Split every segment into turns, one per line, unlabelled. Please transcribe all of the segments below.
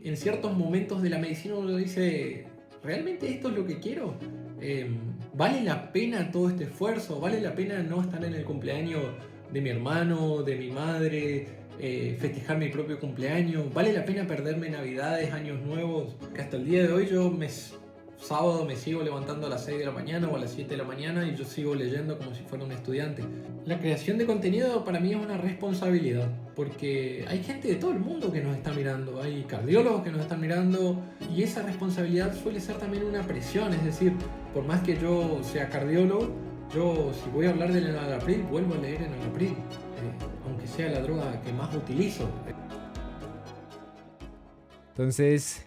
En ciertos momentos de la medicina uno dice, ¿realmente esto es lo que quiero? ¿Vale la pena todo este esfuerzo? ¿Vale la pena no estar en el cumpleaños de mi hermano, de mi madre, festejar mi propio cumpleaños? ¿Vale la pena perderme navidades, años nuevos? Que hasta el día de hoy sábado me sigo levantando a las 6 de la mañana o a las 7 de la mañana y yo sigo leyendo como si fuera un estudiante. La creación de contenido para mí es una responsabilidad, porque hay gente de todo el mundo que nos está mirando, hay cardiólogos que nos están mirando, y esa responsabilidad suele ser también una presión, es decir, por más que yo sea cardiólogo, yo si voy a hablar del enalapril, vuelvo a leer enalapril, aunque sea la droga que más utilizo.
Entonces,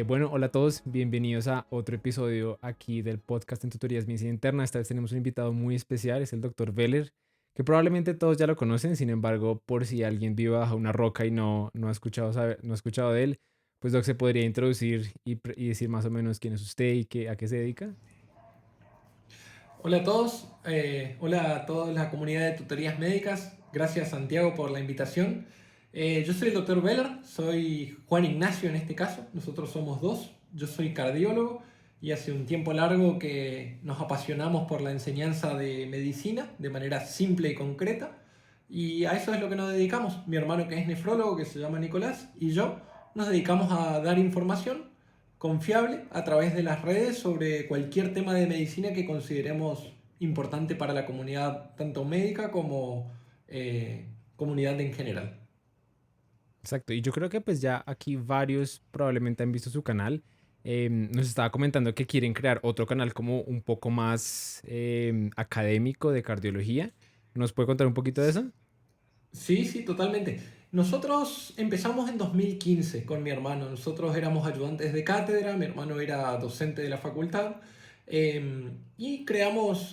bueno, hola a todos, bienvenidos a otro episodio aquí del podcast en Tutorías Medicina Interna. Esta vez tenemos un invitado muy especial, es el doctor Veller, que probablemente todos ya lo conocen. Sin embargo, por si alguien vive bajo una roca y no ha escuchado, no ha escuchado de él, pues Doc se podría introducir y decir más o menos quién es usted y a qué se dedica.
Hola a todos, hola a toda la comunidad de tutorías médicas. Gracias Santiago por la invitación. Yo soy el doctor Veller, soy Juan Ignacio en este caso, nosotros somos dos. Yo soy cardiólogo y hace un tiempo largo que nos apasionamos por la enseñanza de medicina de manera simple y concreta. Y a eso es lo que nos dedicamos. Mi hermano que es nefrólogo, que se llama Nicolás, y yo nos dedicamos a dar información confiable a través de las redes sobre cualquier tema de medicina que consideremos importante para la comunidad, tanto médica como comunidad en general.
Exacto, y yo creo que pues ya aquí varios probablemente han visto su canal. Nos estaba comentando que quieren crear otro canal como un poco más académico de cardiología. ¿Nos puede contar un poquito de eso?
Sí, sí, totalmente. Nosotros empezamos en 2015 con mi hermano. Nosotros éramos ayudantes de cátedra, mi hermano era docente de la facultad. Y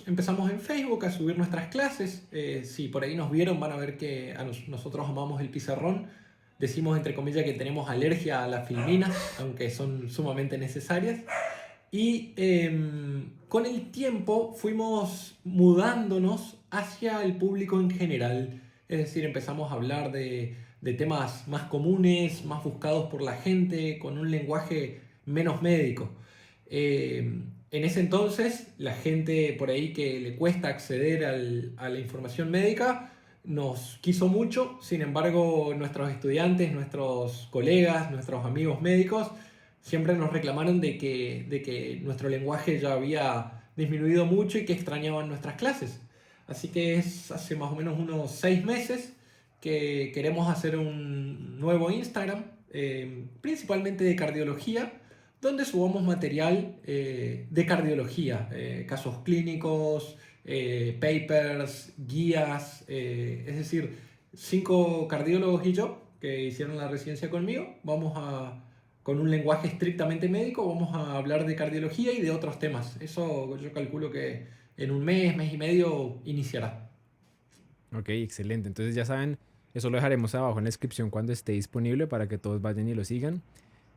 empezamos en Facebook a subir nuestras clases. Si por ahí nos vieron, van a ver que nosotros amamos el pizarrón. Decimos entre comillas que tenemos alergia a las filminas, aunque son sumamente necesarias. Y con el tiempo fuimos mudándonos hacia el público en general. Es decir, empezamos a hablar de temas más comunes, más buscados por la gente, con un lenguaje menos médico. En ese entonces, la gente por ahí que le cuesta acceder a la información médica nos quiso mucho. Sin embargo, nuestros estudiantes, nuestros colegas, nuestros amigos médicos siempre nos reclamaron de que nuestro lenguaje ya había disminuido mucho y que extrañaban nuestras clases. Así que es hace más o menos unos 6 meses que queremos hacer un nuevo Instagram, principalmente de cardiología, donde subamos material de cardiología, casos clínicos, papers, guías, es decir, 5 cardiólogos y yo que hicieron la residencia conmigo, con un lenguaje estrictamente médico, vamos a hablar de cardiología y de otros temas. Eso yo calculo que en un mes y medio iniciará.
Ok, excelente. Entonces ya saben, eso lo dejaremos abajo en la descripción cuando esté disponible para que todos vayan y lo sigan.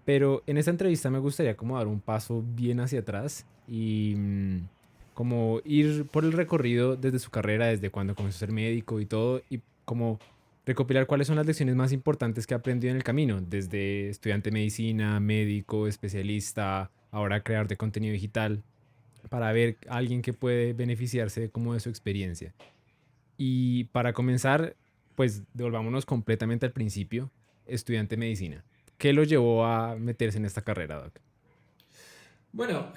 Pero en esta entrevista me gustaría como dar un paso bien hacia atrás y como ir por el recorrido desde su carrera, desde cuando comenzó a ser médico y todo, y como recopilar cuáles son las lecciones más importantes que ha aprendido en el camino, desde estudiante de medicina, médico, especialista, ahora creador de contenido digital, para ver a alguien que puede beneficiarse como de su experiencia. Y para comenzar, pues devolvámonos completamente al principio, estudiante de medicina. ¿Qué lo llevó a meterse en esta carrera, Doc?
Bueno,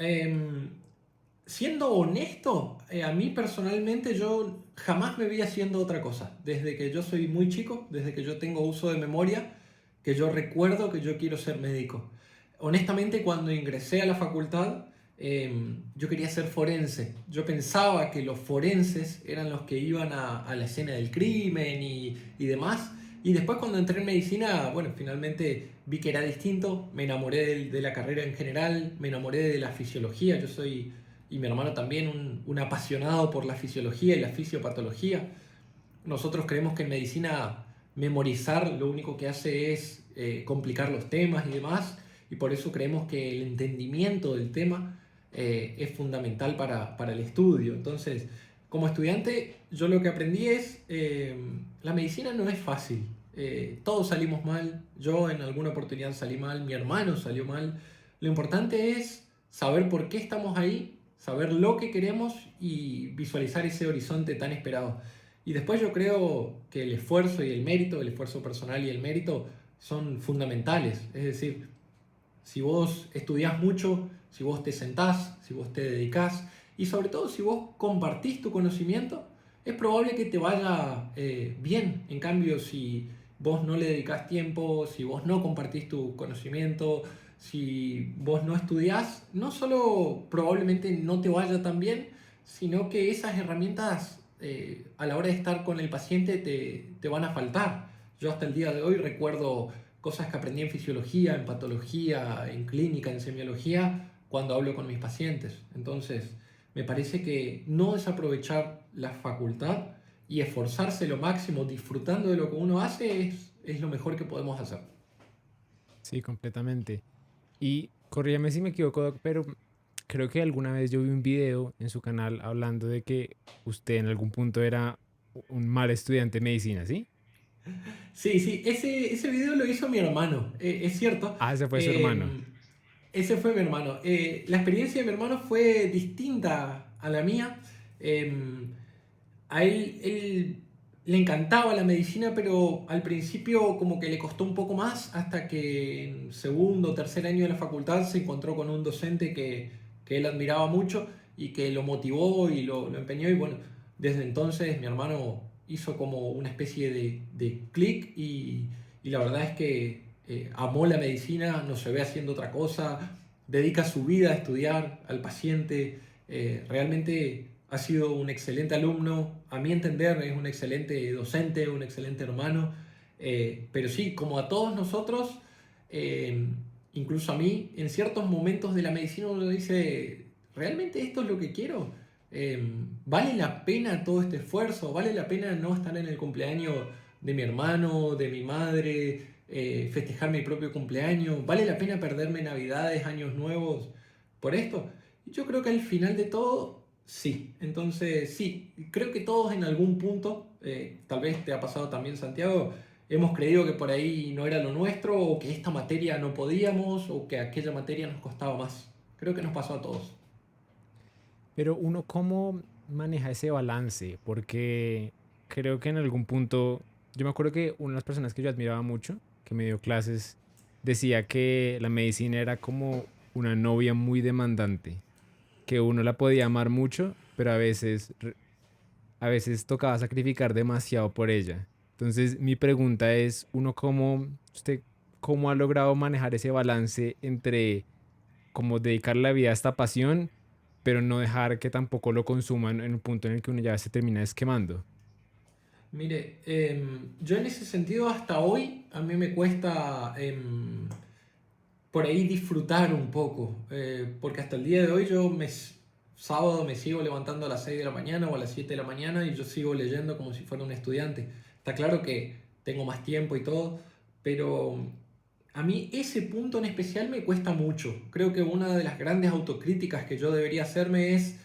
siendo honesto, a mí personalmente yo jamás me vi haciendo otra cosa. Desde que yo soy muy chico, desde que yo tengo uso de memoria, que yo recuerdo que yo quiero ser médico. Honestamente, cuando ingresé a la facultad, yo quería ser forense. Yo pensaba que los forenses eran los que iban a la escena del crimen y demás. Y después cuando entré en medicina, bueno, finalmente vi que era distinto, me enamoré de la carrera en general, me enamoré de la fisiología, yo soy, y mi hermano también, un apasionado por la fisiología y la fisiopatología. Nosotros creemos que en medicina memorizar lo único que hace es complicar los temas y demás, y por eso creemos que el entendimiento del tema es fundamental para el estudio. Entonces, como estudiante, yo lo que aprendí es, la medicina no es fácil. Todos salimos mal, yo en alguna oportunidad salí mal, mi hermano salió mal. Lo importante es saber por qué estamos ahí, saber lo que queremos y visualizar ese horizonte tan esperado. Y después yo creo que el esfuerzo y el mérito, el esfuerzo personal y el mérito son fundamentales. Es decir, si vos estudiás mucho, si vos te sentás, si vos te dedicás y sobre todo si vos compartís tu conocimiento, es probable que te vaya bien. En cambio, si vos no le dedicás tiempo, si vos no compartís tu conocimiento, si vos no estudiás, no solo probablemente no te vaya tan bien, sino que esas herramientas a la hora de estar con el paciente te van a faltar. Yo hasta el día de hoy recuerdo cosas que aprendí en fisiología, en patología, en clínica, en semiología, cuando hablo con mis pacientes. Entonces, me parece que no desaprovechar la facultad y esforzarse lo máximo disfrutando de lo que uno hace es lo mejor que podemos hacer.
Sí, completamente. Y corrígame si me equivoco, Doc, pero creo que alguna vez yo vi un video en su canal hablando de que usted en algún punto era un mal estudiante de medicina, ¿sí?
Sí, sí, ese video lo hizo mi hermano, es cierto.
Ah, ese fue su
Eh,
hermano.
Ese fue mi hermano. La experiencia de mi hermano fue distinta a la mía. Eh, a él le encantaba la medicina, pero al principio como que le costó un poco más hasta que en segundo o tercer año de la facultad se encontró con un docente que él admiraba mucho y que lo motivó y lo empeñó. Y bueno, desde entonces mi hermano hizo como una especie de clic y la verdad es que amó la medicina, no se ve haciendo otra cosa, dedica su vida a estudiar al paciente. Realmente ha sido un excelente alumno, a mi entender es un excelente docente, un excelente hermano, pero sí, como a todos nosotros, eh, incluso a mí, en ciertos momentos de la medicina uno dice, ¿realmente esto es lo que quiero? ¿Vale la pena todo este esfuerzo? ¿Vale la pena no estar en el cumpleaños de mi hermano, de mi madre, festejar mi propio cumpleaños? ¿Vale la pena perderme Navidades, Años Nuevos por esto? Yo creo que al final de todo, sí. Entonces, sí, creo que todos en algún punto, tal vez te ha pasado también, Santiago, hemos creído que por ahí no era lo nuestro, o que esta materia no podíamos, o que aquella materia nos costaba más. Creo que nos pasó a todos.
Pero uno, ¿cómo maneja ese balance? Porque creo que en algún punto, yo me acuerdo que una de las personas que yo admiraba mucho, que me dio clases, decía que la medicina era como una novia muy demandante, que uno la podía amar mucho, pero a veces tocaba sacrificar demasiado por ella. Entonces, mi pregunta es, uno usted, cómo ha logrado manejar ese balance entre como dedicar la vida a esta pasión, pero no dejar que tampoco lo consuman en un punto en el que uno ya se termina esquemando.
Mire, yo en ese sentido hasta hoy a mí me cuesta por ahí disfrutar un poco, porque hasta el día de hoy sábado me sigo levantando a las 6 de la mañana o a las 7 de la mañana y yo sigo leyendo como si fuera un estudiante. Está claro que tengo más tiempo y todo, pero a mí ese punto en especial me cuesta mucho. Creo que una de las grandes autocríticas que yo debería hacerme es,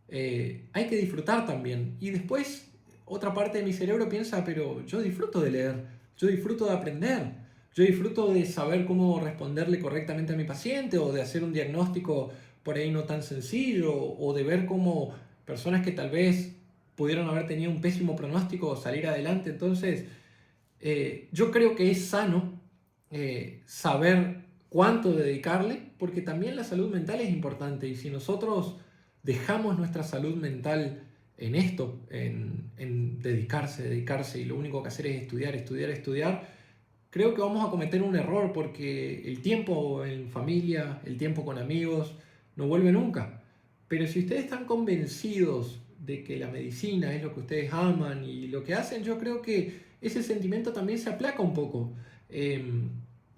hay que disfrutar también. Y después otra parte de mi cerebro piensa, pero yo disfruto de leer, yo disfruto de aprender. Yo disfruto de saber cómo responderle correctamente a mi paciente o de hacer un diagnóstico por ahí no tan sencillo o de ver cómo personas que tal vez pudieron haber tenido un pésimo pronóstico salir adelante. Entonces, yo creo que es sano saber cuánto dedicarle porque también la salud mental es importante y si nosotros dejamos nuestra salud mental en esto, en dedicarse y lo único que hacer es estudiar, estudiar, estudiar, creo que vamos a cometer un error porque el tiempo en familia, el tiempo con amigos, no vuelve nunca. Pero si ustedes están convencidos de que la medicina es lo que ustedes aman y lo que hacen, yo creo que ese sentimiento también se aplaca un poco. Eh,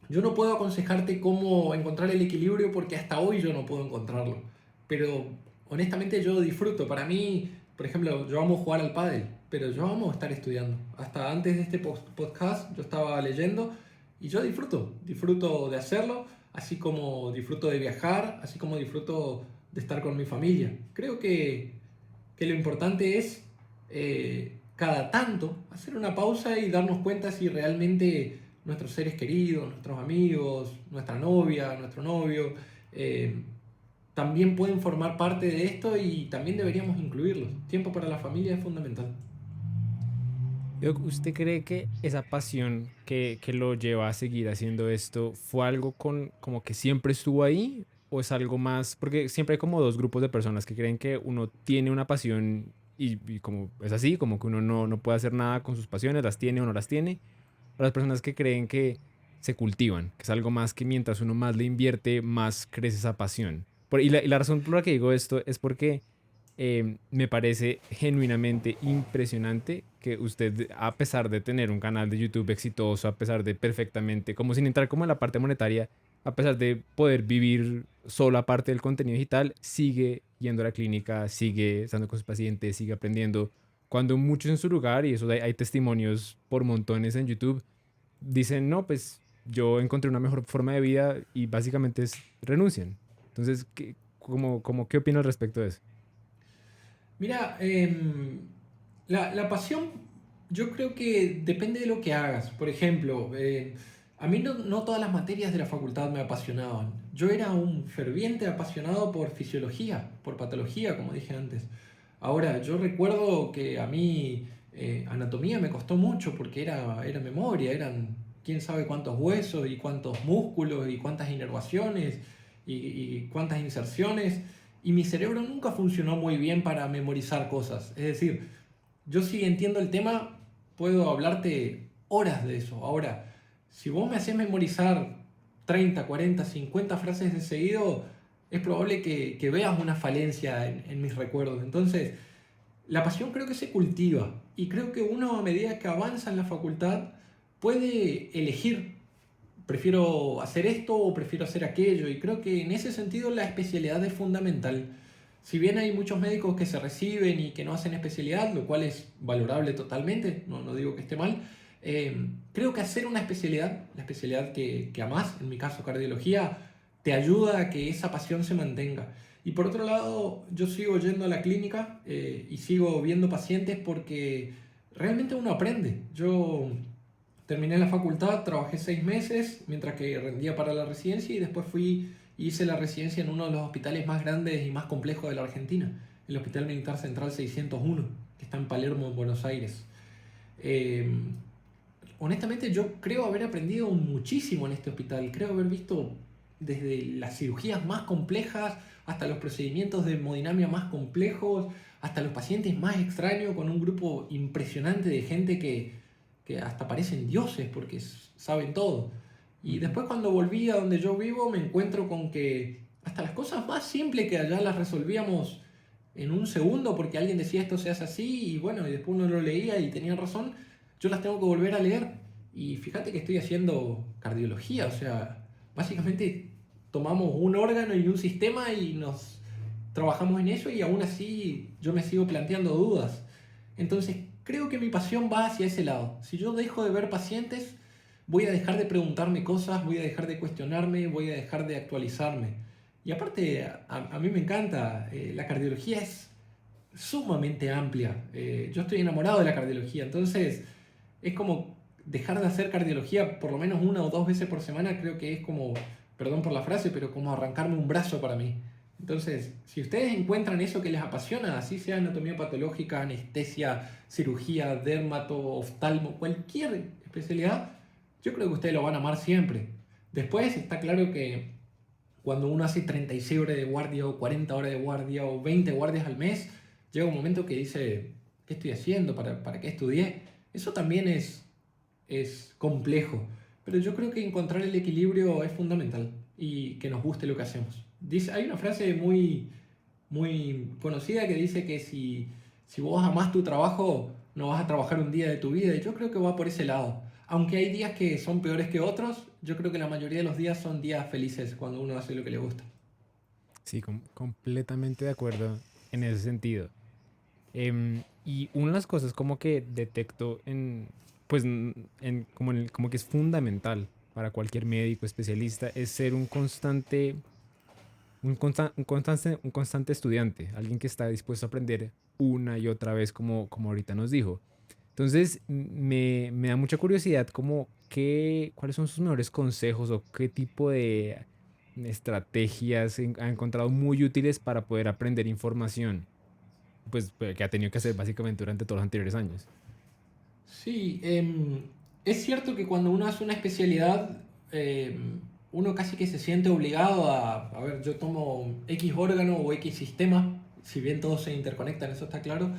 yo no puedo aconsejarte cómo encontrar el equilibrio porque hasta hoy yo no puedo encontrarlo. Pero honestamente yo disfruto. Para mí, por ejemplo, yo amo jugar al pádel, pero yo amo estar estudiando. Hasta antes de este podcast yo estaba leyendo y yo disfruto de hacerlo, así como disfruto de viajar, así como disfruto de estar con mi familia. Creo que lo importante es cada tanto hacer una pausa y darnos cuenta si realmente nuestros seres queridos, nuestros amigos, nuestra novia, nuestro novio, eh, también pueden formar parte de esto y también deberíamos incluirlos. Tiempo para la familia es fundamental.
Doc, ¿usted cree que esa pasión que lo lleva a seguir haciendo esto fue algo como que siempre estuvo ahí? ¿O es algo más? Porque siempre hay como dos grupos de personas que creen que uno tiene una pasión y como es así, como que uno no puede hacer nada con sus pasiones, las tiene o no las tiene. O las personas que creen que se cultivan, que es algo más que mientras uno más le invierte, más crece esa pasión. Y la razón por la que digo esto es porque me parece genuinamente impresionante que usted, a pesar de tener un canal de YouTube exitoso, a pesar de perfectamente, como sin entrar como en la parte monetaria, a pesar de poder vivir solo aparte del contenido digital, sigue yendo a la clínica, sigue estando con sus pacientes, sigue aprendiendo. Cuando muchos en su lugar, y eso hay testimonios por montones en YouTube, dicen, no, pues yo encontré una mejor forma de vida y básicamente es renuncian. Entonces, ¿qué opina al respecto de eso?
Mira, la pasión yo creo que depende de lo que hagas. Por ejemplo, a mí no todas las materias de la facultad me apasionaban. Yo era un ferviente apasionado por fisiología, por patología, como dije antes. Ahora, yo recuerdo que a mí anatomía me costó mucho porque era memoria, eran quién sabe cuántos huesos y cuántos músculos y cuántas inervaciones y cuántas inserciones. Y mi cerebro nunca funcionó muy bien para memorizar cosas. Es decir, yo si entiendo el tema, puedo hablarte horas de eso. Ahora, si vos me haces memorizar 30, 40, 50 frases de seguido, es probable que veas una falencia en mis recuerdos. Entonces, la pasión creo que se cultiva y creo que uno a medida que avanza en la facultad puede elegir, prefiero hacer esto o prefiero hacer aquello, y creo que en ese sentido la especialidad es fundamental. Si bien hay muchos médicos que se reciben y que no hacen especialidad, lo cual es valorable totalmente, no digo que esté mal, creo que hacer una especialidad, la especialidad que amás, en mi caso cardiología, te ayuda a que esa pasión se mantenga. Y por otro lado, yo sigo yendo a la clínica y sigo viendo pacientes porque realmente uno aprende. Yo terminé la facultad, trabajé 6 meses mientras que rendía para la residencia y después hice la residencia en uno de los hospitales más grandes y más complejos de la Argentina, el Hospital Militar Central 601, que está en Palermo, en Buenos Aires. Eh, Honestamente yo creo haber aprendido muchísimo en este hospital, creo haber visto desde las cirugías más complejas hasta los procedimientos de hemodinamia más complejos, hasta los pacientes más extraños, con un grupo impresionante de gente que hasta parecen dioses porque saben todo. Y
Ujú.
después cuando volví a donde yo vivo me encuentro con que hasta las cosas más simples que allá las resolvíamos en un segundo porque alguien decía esto se hace así y bueno, y después uno lo leía y tenía razón, yo las tengo que volver a leer. Y fíjate que estoy haciendo cardiología, o sea, básicamente tomamos un órgano y un sistema y nos trabajamos en eso y aún así yo me sigo planteando dudas. Entonces, creo que mi pasión va hacia ese lado. Si yo dejo de ver pacientes, voy a dejar de preguntarme cosas, voy a dejar de cuestionarme, voy a dejar de actualizarme. Y aparte, a mí me encanta, la cardiología es sumamente amplia. Yo estoy enamorado de la cardiología, entonces es como dejar de hacer cardiología por lo menos 1 o 2 veces por semana, creo que es como, perdón por la frase, pero como arrancarme un brazo para mí. Entonces, si ustedes encuentran eso que les apasiona, así sea anatomía patológica, anestesia, cirugía, dermato, oftalmo, cualquier especialidad, yo creo que ustedes lo van a amar siempre. Después está claro que cuando uno hace 36 horas de guardia o 40 horas de guardia o 20 guardias al mes, llega un momento que dice, ¿qué estoy haciendo? ¿Para qué estudié? Eso también es complejo, pero yo creo que encontrar el equilibrio es fundamental y que nos guste lo que hacemos. Hay una frase muy conocida que dice que si vos amás tu trabajo, no vas a trabajar un día de tu vida, y yo creo que va por ese lado. Aunque hay días que son peores que otros, yo creo que la mayoría de los días son días felices cuando uno hace lo que le gusta.
Sí, completamente de acuerdo en ese sentido. Y una de las cosas como que detecto pues, como que es fundamental para cualquier médico especialista es ser un constante estudiante, alguien que está dispuesto a aprender una y otra vez, como ahorita nos dijo. Entonces, me da mucha curiosidad como cuáles son sus mejores consejos o qué tipo de estrategias ha encontrado muy útiles para poder aprender información, pues que ha tenido que hacer básicamente durante todos los anteriores años.
Sí, es cierto que cuando uno hace una especialidad, uno casi que se siente obligado a ver, yo tomo X órgano o X sistema, si bien todos se interconectan, eso está claro.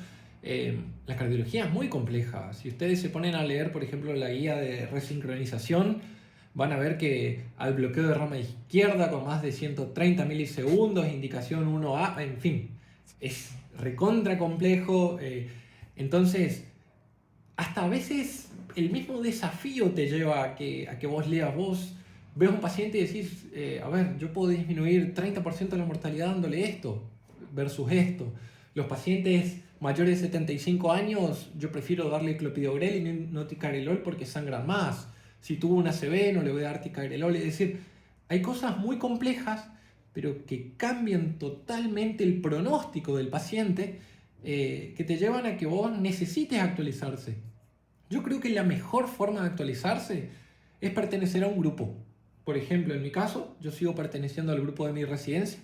La cardiología es muy compleja. Si ustedes se ponen a leer, por ejemplo, la guía de resincronización, van a ver que al bloqueo de rama izquierda con más de 130 milisegundos, indicación 1A, en fin, es recontra complejo. Entonces, hasta a veces el mismo desafío te lleva a que vos leas, vos ves un paciente y decís, a ver, yo puedo disminuir 30% de la mortalidad dándole esto versus esto. Los pacientes mayores de 75 años, yo prefiero darle clopidogrel y no ticagrelol porque sangran más. Si tuvo una ACV, no le voy a dar ticagrelol. Es decir, hay cosas muy complejas, pero que cambian totalmente el pronóstico del paciente, que te llevan a que vos necesites actualizarse. Yo creo que la mejor forma de actualizarse es pertenecer a un grupo. Por ejemplo, en mi caso, yo sigo perteneciendo al grupo de mi residencia,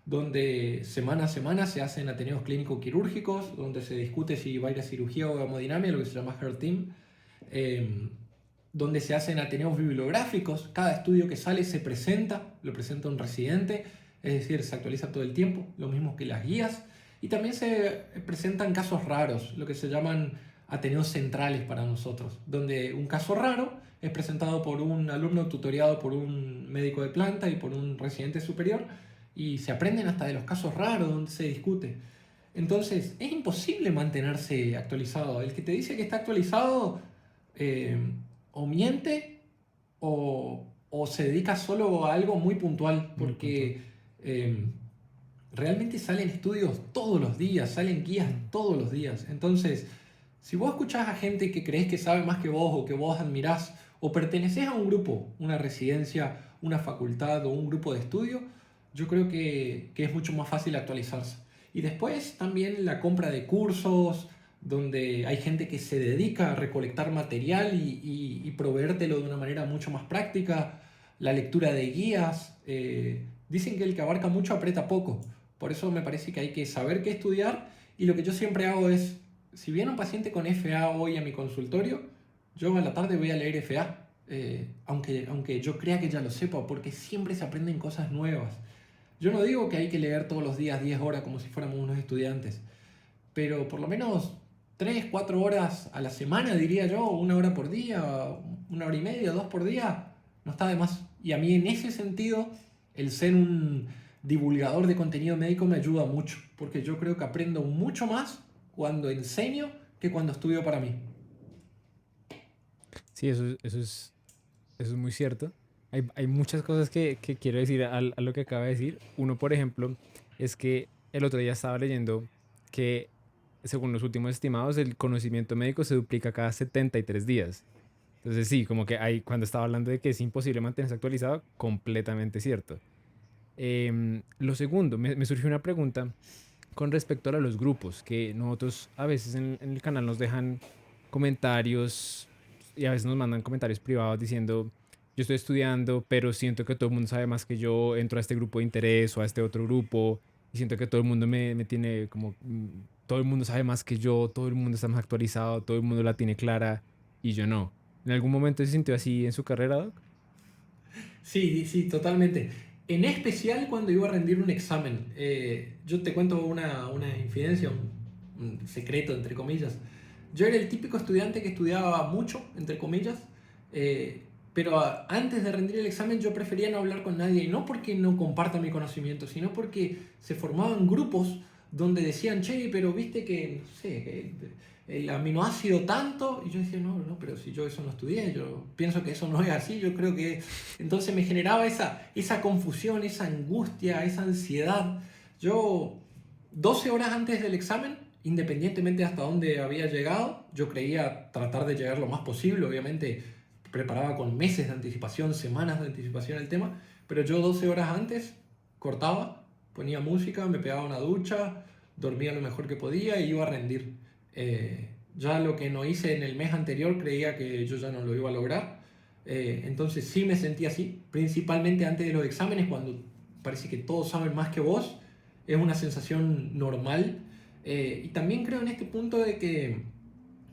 donde semana a semana se hacen ateneos clínicos quirúrgicos, donde se discute si va a ir a cirugía o hemodinamia, lo que se llama Heart Team, eh, donde se hacen ateneos bibliográficos. Cada estudio que sale se presenta, lo presenta un residente, es decir, se actualiza todo el tiempo, lo mismo que las guías. Y también se presentan casos raros, lo que se llaman ateneos centrales para nosotros, donde un caso raro es presentado por un alumno tutoriado por un médico de planta y por un residente superior, y se aprenden hasta de los casos raros donde se discute. Entonces, es imposible mantenerse actualizado. El que te dice que está actualizado, eh, o miente o se dedica solo a algo muy puntual,
Muy puntual.
porque eh, realmente salen estudios todos los días, salen guías
Mm.
todos los días. Entonces, si vos escuchás a gente que crees que sabe más que vos o que vos admirás, o pertenecés a un grupo, una residencia, una facultad o un grupo de estudio, yo creo que es mucho más fácil actualizarse. Y después también la compra de cursos, donde hay gente que se dedica a recolectar material y proveértelo de una manera mucho más práctica, la lectura de guías. Dicen que el que abarca mucho aprieta poco. Por eso me parece que hay que saber qué estudiar, y lo que yo siempre hago es, si viene un paciente con FA hoy a mi consultorio, yo a la tarde voy a leer FA, aunque yo crea que ya lo sepa, porque siempre se aprenden cosas nuevas. Yo no digo que hay que leer todos los días 10 horas como si fuéramos unos estudiantes, pero por lo menos 3 4 horas a la semana, diría yo, una hora por día, una hora y media, dos por día, no está de más. Y a mí en ese sentido, el ser un divulgador de contenido médico me ayuda mucho, porque yo creo que aprendo mucho más cuando enseño que cuando estudio para mí.
Sí, eso es muy cierto. Hay muchas cosas que quiero decir a lo que acaba de decir. Uno, por ejemplo, es que el otro día estaba leyendo que, según los últimos estimados, el conocimiento médico se duplica cada 73 días. Entonces, sí, como que cuando estaba hablando de que es imposible mantenerse actualizado, completamente cierto. Lo segundo, me surgió una pregunta con respecto a los grupos, que nosotros a veces en el canal nos dejan comentarios y a veces nos mandan comentarios privados diciendo, yo estoy estudiando, pero siento que todo el mundo sabe más que yo, entro a este grupo de interés o a este otro grupo y siento que todo el mundo me tiene como, todo el mundo sabe más que yo, todo el mundo está más actualizado, todo el mundo la tiene clara y yo no. ¿En algún momento se sintió así en su carrera, Doc?
Sí, sí, totalmente. En especial cuando iba a rendir un examen. Yo te cuento una infidencia, un secreto, entre comillas. Yo era el típico estudiante que estudiaba mucho, entre comillas, pero antes de rendir el examen yo prefería no hablar con nadie, y no porque no comparta mi conocimiento, sino porque se formaban grupos donde decían, che, pero viste que, no sé, que el aminoácido tanto, y yo decía, no, no, pero si yo eso no estudié, yo pienso que eso no es así, yo creo que... Entonces me generaba esa confusión, esa angustia, esa ansiedad. Yo, 12 horas antes del examen, independientemente de hasta dónde había llegado, yo creía tratar de llegar lo más posible, obviamente preparaba con meses de anticipación, semanas de anticipación el tema, pero yo 12 horas antes cortaba, ponía música, me pegaba una ducha, dormía lo mejor que podía y iba a rendir. Ya lo que no hice en el mes anterior creía que yo ya no lo iba a lograr. Entonces sí me sentí así, principalmente antes de los exámenes, cuando parece que todos saben más que vos. Es una sensación normal. Y también creo en este punto de que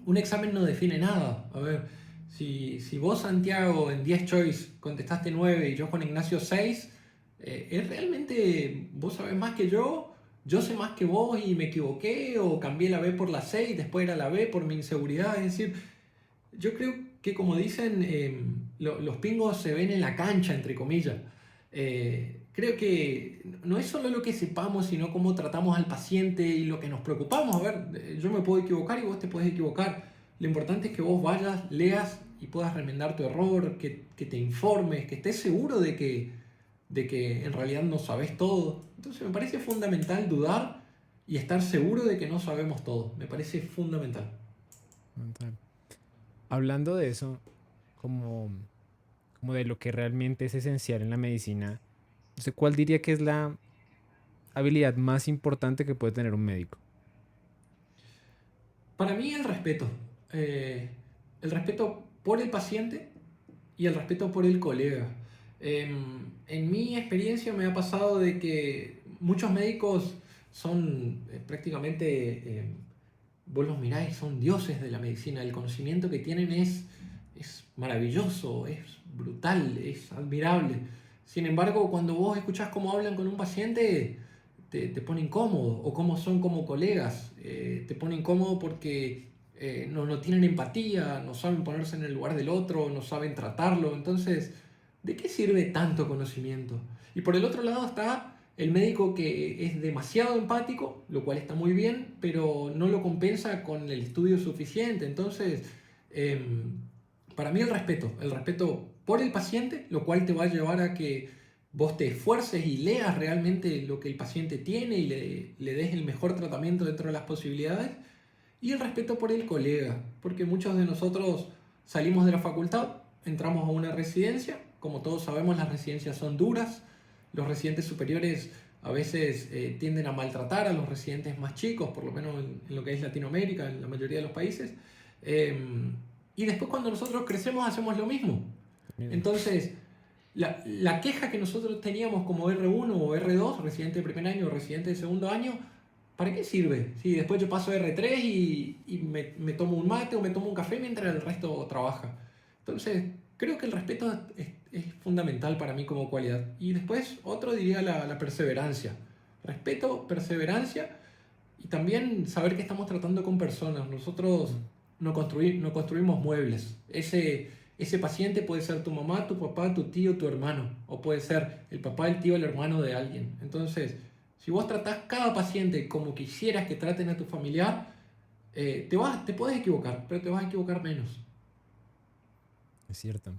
un examen no define nada. A ver, si vos, Santiago, en 10 choice contestaste 9 y yo, Juan Ignacio, 6, es realmente vos sabés más que yo sé más que vos y me equivoqué, o cambié la B por la C y después era la B por mi inseguridad. Es decir, yo creo que, como dicen, los pingos se ven en la cancha, entre comillas. Creo que no es solo lo que sepamos, sino cómo tratamos al paciente y lo que nos preocupamos. A ver, yo me puedo equivocar y vos te puedes equivocar. Lo importante es que vos vayas, leas y puedas remendar tu error, que te informes, que estés seguro de que en realidad no sabes todo. Entonces me parece fundamental dudar y estar seguro de que no sabemos todo. Me parece fundamental.
Total. Hablando de eso, como, como de lo que realmente es esencial en la medicina, ¿usted cuál diría que es la habilidad más importante que puede tener un médico?
Para mí el respeto. El respeto por el paciente y el respeto por el colega. En mi experiencia me ha pasado de que muchos médicos son prácticamente, vos los miráis, son dioses de la medicina. El conocimiento que tienen es maravilloso, es brutal, es admirable. Sin embargo, cuando vos escuchás cómo hablan con un paciente, te pone incómodo, o cómo son como colegas, te pone incómodo porque no tienen empatía, no saben ponerse en el lugar del otro, no saben tratarlo. Entonces, ¿de qué sirve tanto conocimiento? Y por el otro lado está el médico que es demasiado empático, lo cual está muy bien, pero no lo compensa con el estudio suficiente. Entonces, para mí el respeto por el paciente, lo cual te va a llevar a que vos te esfuerces y leas realmente lo que el paciente tiene y le des el mejor tratamiento dentro de las posibilidades. Y el respeto por el colega, porque muchos de nosotros salimos de la facultad, entramos a una residencia. Como todos sabemos, las residencias son duras. Los residentes superiores a veces tienden a maltratar a los residentes más chicos, por lo menos en lo que es Latinoamérica, en la mayoría de los países. Eh, y después, cuando nosotros crecemos, hacemos lo mismo.
Mismo.
Entonces, la queja que nosotros teníamos como R1 o R2, residente de primer año o residente de segundo año, ¿para qué sirve? Si después yo paso R3 y me tomo un mate o me tomo un café mientras el resto trabaja. Entonces, creo que el respeto es fundamental para mí como cualidad. Y después, otro diría la perseverancia. Respeto, perseverancia y también saber que estamos tratando con personas. Nosotros
Mm.
no construimos muebles. Ese paciente puede ser tu mamá, tu papá, tu tío, tu hermano. O puede ser el papá, el tío, el hermano de alguien. Entonces, si vos tratás cada paciente como quisieras que traten a tu familiar, te puedes equivocar, pero te vas a equivocar menos.
Es cierto.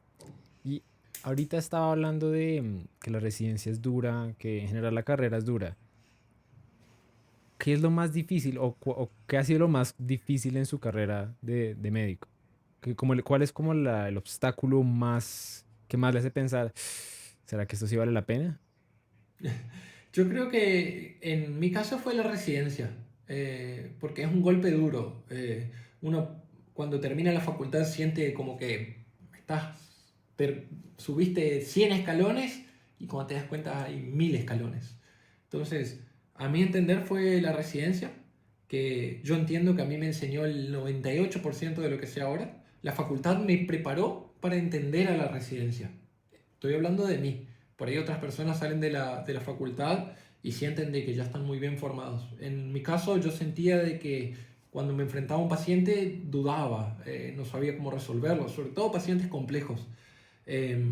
Y ahorita estaba hablando de que la residencia es dura, que en general la carrera es dura. ¿Qué es lo más difícil o qué ha sido lo más difícil en su carrera de médico? ¿Cuál es como el obstáculo más que más le hace pensar, ¿será que esto sí vale la pena?
Yo creo que en mi caso fue la residencia, porque es un golpe duro. Uno, cuando termina la facultad, siente como que estás, subiste 100 escalones y cuando te das cuenta hay 1000 escalones. Entonces, a mi entender fue la residencia, que yo entiendo que a mí me enseñó el 98% de lo que sé ahora. La facultad me preparó para entender a la residencia. Estoy hablando de mí. Por ahí otras personas salen de la facultad y sienten de que ya están muy bien formados. En mi caso, yo sentía de que cuando me enfrentaba a un paciente dudaba, no sabía cómo resolverlo, sobre todo pacientes complejos. Eh,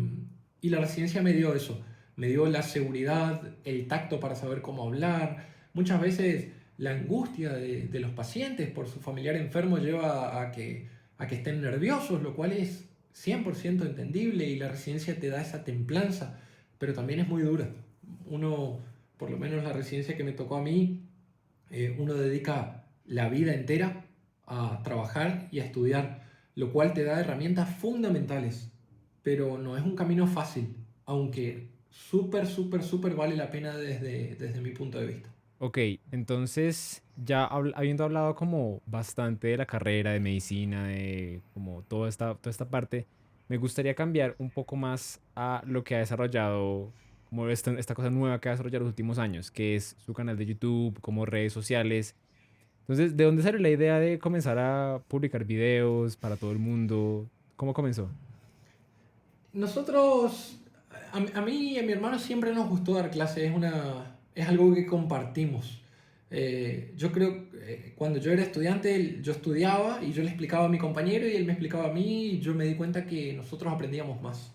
y la residencia me dio eso, me dio la seguridad, el tacto para saber cómo hablar. Muchas veces la angustia de los pacientes por su familiar enfermo lleva a que estén nerviosos, lo cual es 100% entendible, y la residencia te da esa templanza, pero también es muy dura. Uno, por lo menos la residencia que me tocó a mí, uno dedica la vida entera a trabajar y a estudiar, lo cual te da herramientas fundamentales, pero no es un camino fácil, aunque súper, súper, súper vale la pena desde mi punto de vista.
Ok, entonces ya habiendo hablado como bastante de la carrera, de medicina, de como toda esta parte, me gustaría cambiar un poco más a lo que ha desarrollado, como esta cosa nueva que ha desarrollado los últimos años, que es su canal de YouTube, como redes sociales. Entonces, ¿de dónde salió la idea de comenzar a publicar videos para todo el mundo? ¿Cómo comenzó?
Nosotros, a mí y a mi hermano siempre nos gustó dar clases, es algo que compartimos. Yo creo que cuando yo era estudiante, yo estudiaba y yo le explicaba a mi compañero y él me explicaba a mí y yo me di cuenta que nosotros aprendíamos más.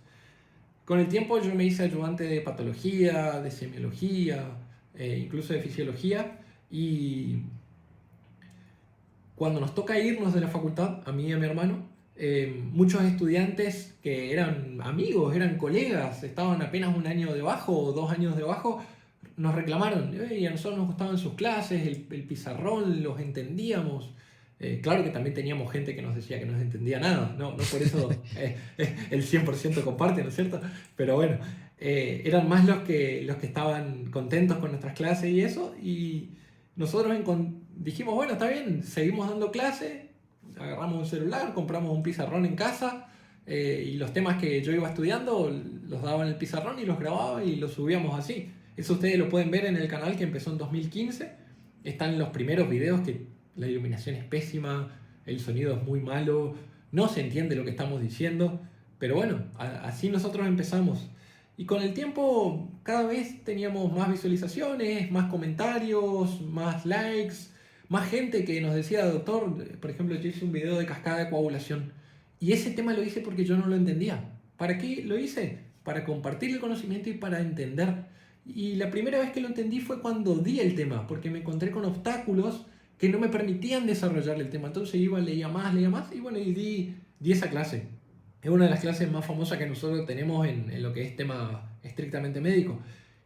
Con el tiempo yo me hice ayudante de patología, de semiología, incluso de fisiología y cuando nos toca irnos de la facultad, a mí y a mi hermano, muchos estudiantes que eran amigos, eran colegas, estaban apenas un año debajo o 2 años debajo, nos reclamaron. Y a nosotros nos gustaban sus clases, el pizarrón, los entendíamos. Claro que también teníamos gente que nos decía que no se entendía nada, no, no por eso el 100% comparte, ¿no es cierto? Pero bueno, eran más los que estaban contentos con nuestras clases y eso, y nosotros dijimos, bueno, está bien, seguimos dando clase, agarramos un celular, compramos un pizarrón en casa y los temas que yo iba estudiando los daba en el pizarrón y los grababa y los subíamos así. Eso ustedes lo pueden ver en el canal que empezó en 2015. Están los primeros videos que la iluminación es pésima, el sonido es muy malo, no se entiende lo que estamos diciendo, pero bueno, así nosotros empezamos. Y con el tiempo cada vez teníamos más visualizaciones, más comentarios, más likes, más gente que nos decía, doctor, por ejemplo, yo hice un video de cascada de coagulación y ese tema lo hice porque yo no lo entendía. ¿Para qué lo hice? Para compartir el conocimiento y para entender. Y la primera vez que lo entendí fue cuando di el tema, porque me encontré con obstáculos que no me permitían desarrollar el tema. Entonces iba, leía más y bueno, y di esa clase. Es una de las clases más famosas que nosotros tenemos en lo que es tema estrictamente médico.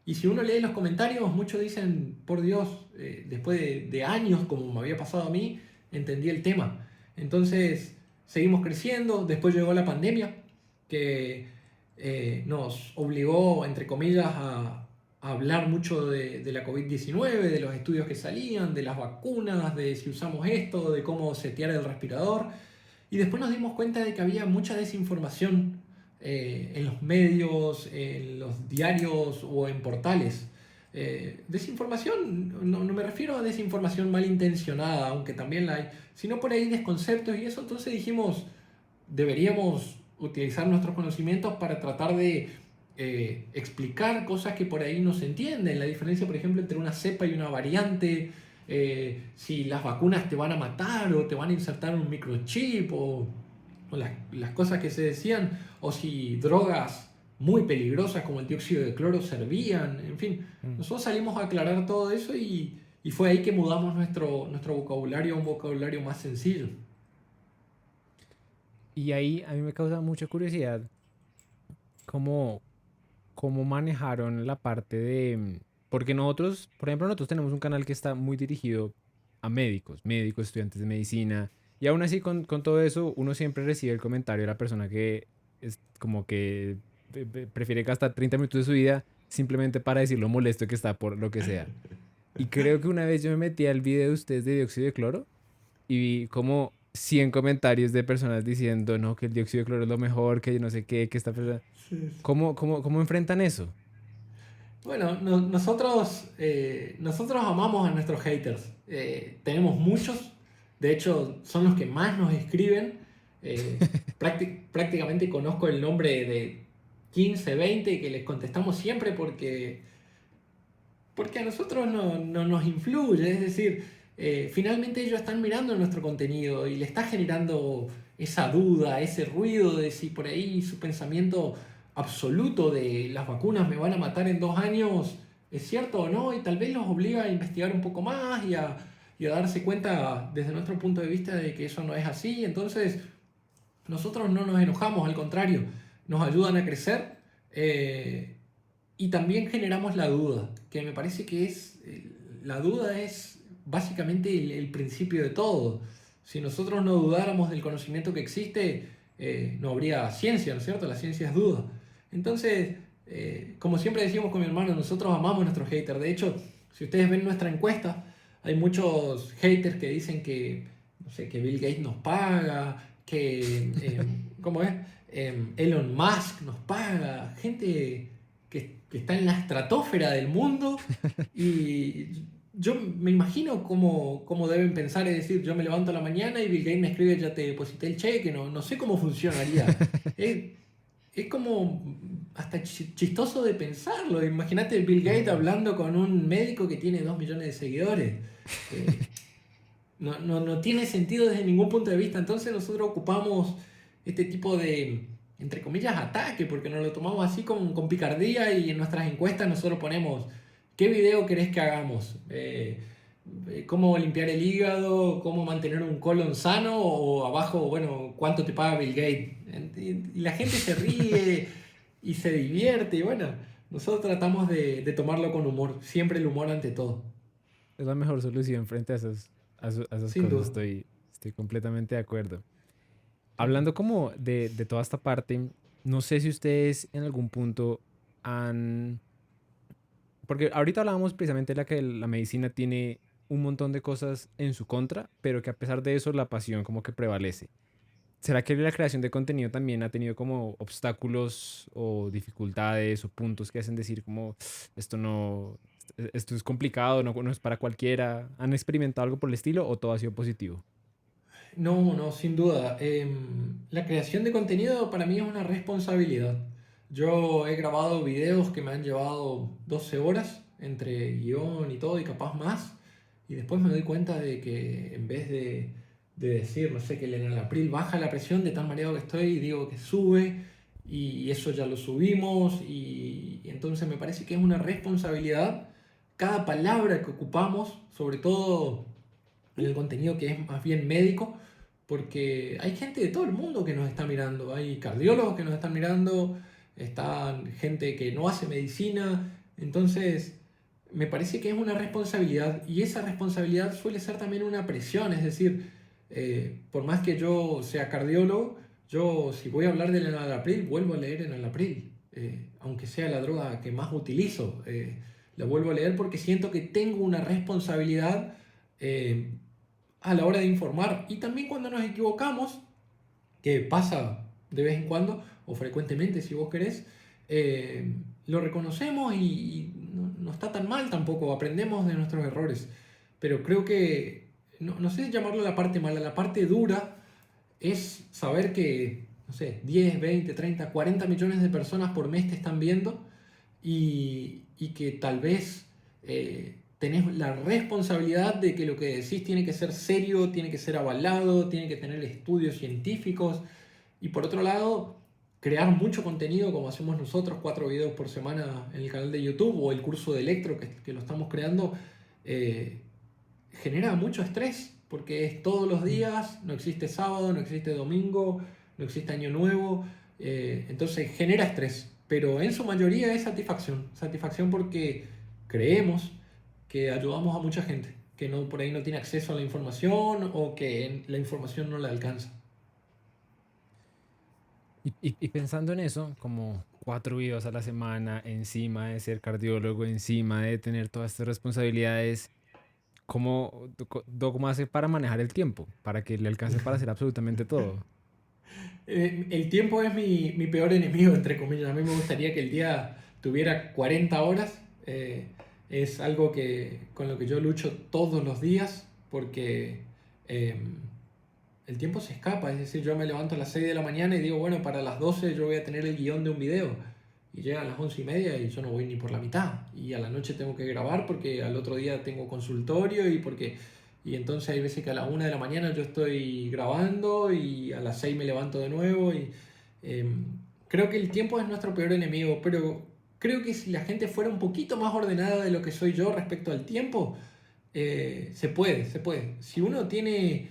Y si uno lee los comentarios, muchos dicen, por Dios, después de años, como me había pasado a mí, entendí el tema. Entonces, seguimos creciendo. Después llegó la pandemia, que nos obligó, entre comillas, a hablar mucho de la COVID-19, de los estudios que salían, de las vacunas, de si usamos esto, de cómo setear el respirador. Y después nos dimos cuenta de que había mucha desinformación en los medios, en los diarios o en portales. Desinformación, no me refiero a desinformación malintencionada, aunque también la hay, sino por ahí desconceptos y eso. Entonces dijimos, deberíamos utilizar nuestros conocimientos para tratar de explicar cosas que por ahí no se entienden. La diferencia, por ejemplo, entre una cepa y una variante, si las vacunas te van a matar o te van a insertar un microchip o las cosas que se decían, o si drogas muy peligrosas como el dióxido de cloro servían, en fin.
Mm.
Nosotros salimos a aclarar todo eso y fue ahí que mudamos nuestro vocabulario a un vocabulario más sencillo.
Y ahí a mí me causa mucha curiosidad cómo, cómo manejaron la parte de... Porque nosotros, por ejemplo, nosotros tenemos un canal que está muy dirigido a médicos, médicos, estudiantes de medicina, y aún así con todo eso uno siempre recibe el comentario de la persona que es como que prefiere gastar 30 minutos de su vida simplemente para decir lo molesto que está por lo que sea. Y creo que una vez yo me metí al video de ustedes de dióxido de cloro y vi como 100 comentarios de personas diciendo, no, que el dióxido de cloro es lo mejor, que yo no sé qué, que esta persona...
Sí.
¿Cómo enfrentan eso?
Bueno, nosotros amamos a nuestros haters. Tenemos muchos, de hecho son los que más nos escriben. Prácticamente conozco el nombre de 15, 20 que les contestamos siempre porque a nosotros no nos influye. Es decir, finalmente ellos están mirando nuestro contenido y le está generando esa duda, ese ruido de si por ahí su pensamiento absoluto de las vacunas me van a matar en 2 años es cierto o no, y tal vez los obliga a investigar un poco más y a darse cuenta desde nuestro punto de vista de que eso no es así. Entonces, nosotros no nos enojamos, al contrario, nos ayudan a crecer y también generamos la duda, que me parece que la duda es básicamente el principio de todo. Si nosotros no dudáramos del conocimiento que existe, no habría ciencia, ¿no es cierto? La ciencia es duda. Entonces, como siempre decimos con mi hermano, nosotros amamos a nuestros haters. De hecho, Si ustedes ven nuestra encuesta, hay muchos haters que dicen que, no sé, que Bill Gates nos paga, que, ¿cómo es? Elon Musk nos paga, gente que está en la estratosfera del mundo y yo me imagino cómo deben pensar, es decir, yo me levanto a la mañana y Bill Gates me escribe, ya te deposité el cheque, no sé cómo funcionaría. Es, es como hasta chistoso de pensarlo. Imagínate Bill Gates hablando con un médico que tiene 2 millones de seguidores. Eh, no tiene sentido desde ningún punto de vista. Entonces nosotros ocupamos este tipo de, entre comillas, ataque, porque nos lo tomamos así con picardía y en nuestras encuestas nosotros ponemos, ¿qué video querés que hagamos? ¿Cómo limpiar el hígado? ¿Cómo mantener un colon sano? O abajo, bueno, ¿cuánto te paga Bill Gates? Y la gente se ríe y se divierte y bueno, nosotros tratamos de tomarlo con humor, siempre el humor ante todo,
Es la mejor solución frente a esas
sin
cosas.
duda.
Estoy completamente de acuerdo.
Total.
Hablando como de toda esta parte, no sé si ustedes en algún punto han... Porque ahorita hablábamos precisamente de la que la medicina tiene un montón de cosas en su contra, pero que a pesar de eso la pasión como que prevalece. ¿Será que la creación de contenido también ha tenido como obstáculos o dificultades o puntos que hacen decir como esto no, esto es complicado, no es para cualquiera? ¿Han experimentado algo por el estilo o todo ha sido positivo?
No, sin duda. La creación de contenido para mí es una responsabilidad. Yo he grabado videos que me han llevado 12 horas entre guión y todo y capaz más. Y después me doy cuenta de que en vez de decir, no sé, que en el April baja la presión de tan mareado que estoy, y digo que sube y eso ya lo subimos. Y entonces me parece que es una responsabilidad cada palabra que ocupamos, sobre todo en el contenido que es más bien médico, porque hay gente de todo el mundo que nos está mirando, hay cardiólogos que nos están mirando, están gente que no hace medicina, entonces me parece que es una responsabilidad y esa responsabilidad suele ser también una presión, es decir, por más que yo sea cardiólogo, yo si voy a hablar del enalapril, vuelvo a leer enalapril, aunque sea la droga que más utilizo, la vuelvo a leer porque siento que tengo una responsabilidad eh, a la hora de informar y también cuando nos equivocamos, que pasa de vez en cuando o frecuentemente si vos querés, lo reconocemos y no está tan mal tampoco, aprendemos de nuestros errores, pero creo que, no sé llamarlo la parte mala, la parte dura es saber que, no sé, 10 20 30 40 millones de personas por mes te están viendo y que tal vez tenés la responsabilidad de que lo que decís tiene que ser serio, tiene que ser avalado, tiene que tener estudios científicos y por otro lado, crear mucho contenido como hacemos nosotros, 4 videos por semana en el canal de YouTube o el curso de Electro que lo estamos creando, eh, genera mucho estrés porque es todos los
Mm.
días, no existe sábado, no existe domingo, no existe año nuevo, entonces genera estrés, pero en su mayoría es satisfacción, satisfacción porque creemos que ayudamos a mucha gente que no, por ahí no tiene acceso a la información o que la información no le alcanza.
Y pensando en eso, como 4 videos a la semana, encima de ser cardiólogo, encima de tener todas estas responsabilidades, ¿cómo hace para manejar el tiempo? Para que le alcance para hacer absolutamente todo.
El tiempo es mi peor enemigo, entre comillas. A mí me gustaría que el día tuviera 40 horas. Es algo con lo que yo lucho todos los días porque eh, el tiempo se escapa. Es decir, yo me levanto a las 6 de la mañana y digo, bueno, para las 12 yo voy a tener el guión de un video. Y llega a las 11:30 y yo no voy ni por la mitad. Y a la noche tengo que grabar porque al otro día tengo consultorio y porque y entonces hay veces que a la 1 de la mañana yo estoy grabando y a las 6 me levanto de nuevo. Y eh, creo que el tiempo es nuestro peor enemigo, pero creo que si la gente fuera un poquito más ordenada de lo que soy yo respecto al tiempo, se puede, se puede. Si uno tiene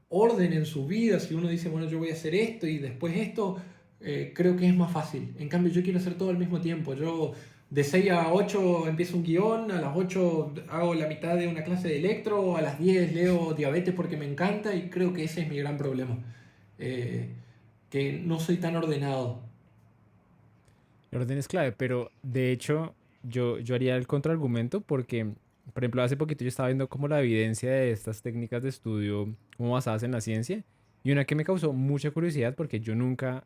orden en su vida, si uno dice, bueno, yo voy a hacer esto y después esto, creo que es más fácil. En cambio, yo quiero hacer todo al mismo tiempo. Yo de 6 a 8 empiezo un guión, a las 8 hago la mitad de una clase de electro, a las 10 leo diabetes porque me encanta y creo que ese es mi gran problema. Eh, que no soy tan ordenado.
El orden es clave, pero de hecho yo haría el contraargumento porque por ejemplo, hace poquito yo estaba viendo como la evidencia de estas técnicas de estudio como basadas en la ciencia y una que me causó mucha curiosidad porque yo nunca,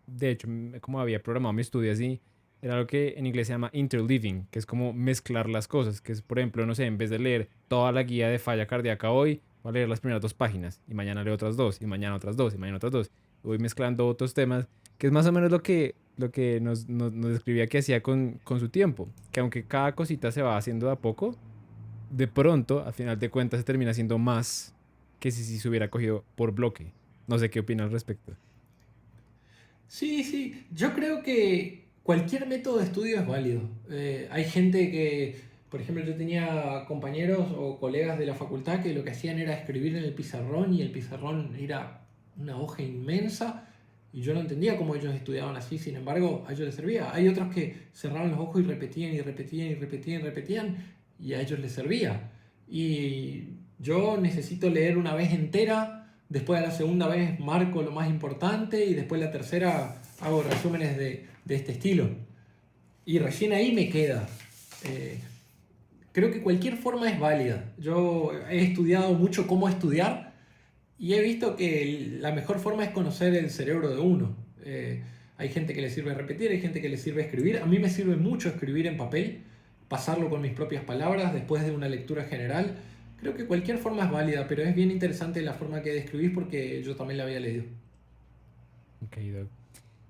de hecho, como había programado mi estudio así, era lo que en inglés se llama interleaving, que es como mezclar las cosas, que es, por ejemplo, no sé, en vez de leer toda la guía de falla cardíaca hoy, voy a leer las primeras dos páginas y mañana leo otras dos y mañana otras dos y mañana otras dos. Voy mezclando otros temas, que es más o menos lo que nos describía que hacía con su tiempo, que aunque cada cosita se va haciendo de a poco, de pronto, al final de cuentas, se termina siendo más que si se hubiera cogido por bloque. No sé qué opinas al respecto.
Sí, sí, yo creo que cualquier método de estudio es válido. Hay gente que, por ejemplo, yo tenía compañeros o colegas de la facultad que lo que hacían era escribir en el pizarrón y el pizarrón era una hoja inmensa y yo no entendía cómo ellos estudiaban así, sin embargo, a ellos les servía. Hay otros que cerraban los ojos y repetían y repetían y repetían y repetían y a ellos les servía. Y yo necesito leer una vez entera. Después a la segunda vez marco lo más importante y después la tercera hago resúmenes de este estilo. Y recién ahí me queda. Eh, Creo que cualquier forma es válida. Yo he estudiado mucho cómo estudiar y he visto que la mejor forma es conocer el cerebro de uno. Hay gente que le sirve repetir, hay gente que le sirve escribir. A mí me sirve mucho escribir en papel, pasarlo con mis propias palabras después de una lectura general. Creo que cualquier forma es válida, pero es bien interesante la forma que describís porque yo también la había leído.
Ok, Doc.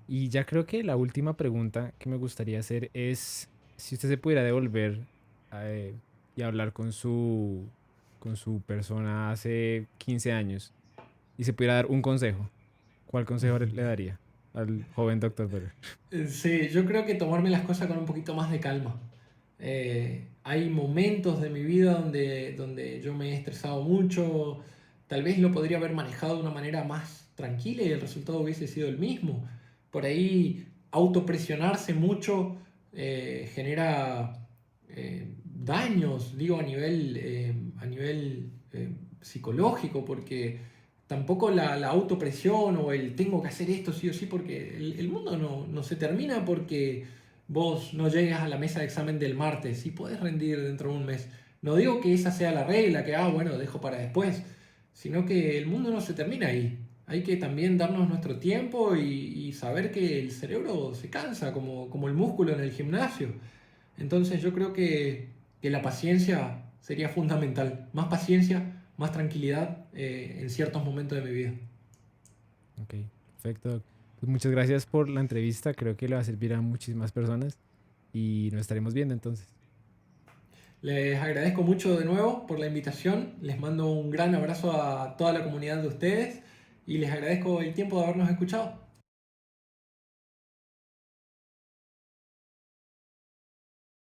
Y ya creo que la última pregunta que me gustaría hacer es si usted se pudiera devolver eh, y hablar con su persona hace 15 años y se pudiera dar un consejo, ¿cuál consejo le daría al joven doctor Beller?
Sí, yo creo que tomarme las cosas con un poquito más de calma. Hay momentos de mi vida donde yo me he estresado mucho, tal vez lo podría haber manejado de una manera más tranquila y el resultado hubiese sido el mismo. Por ahí autopresionarse mucho genera daños, digo, a nivel psicológico, porque tampoco la autopresión o el tengo que hacer esto sí o sí, porque el mundo no se termina porque vos no llegas a la mesa de examen del martes y podés rendir dentro de un mes. No digo que esa sea la regla, que bueno, dejo para después, sino que el mundo no se termina ahí. Hay que también darnos nuestro tiempo y saber que el cerebro se cansa, como el músculo en el gimnasio. Entonces yo creo que la paciencia sería fundamental. Más paciencia, más tranquilidad en ciertos momentos de mi vida.
Ok, perfecto, Doc. Pues muchas gracias por la entrevista, creo que le va a servir a muchísimas personas y nos estaremos viendo entonces.
Les agradezco mucho de nuevo por la invitación. Les mando un gran abrazo a toda la comunidad de ustedes y les agradezco el tiempo de habernos escuchado.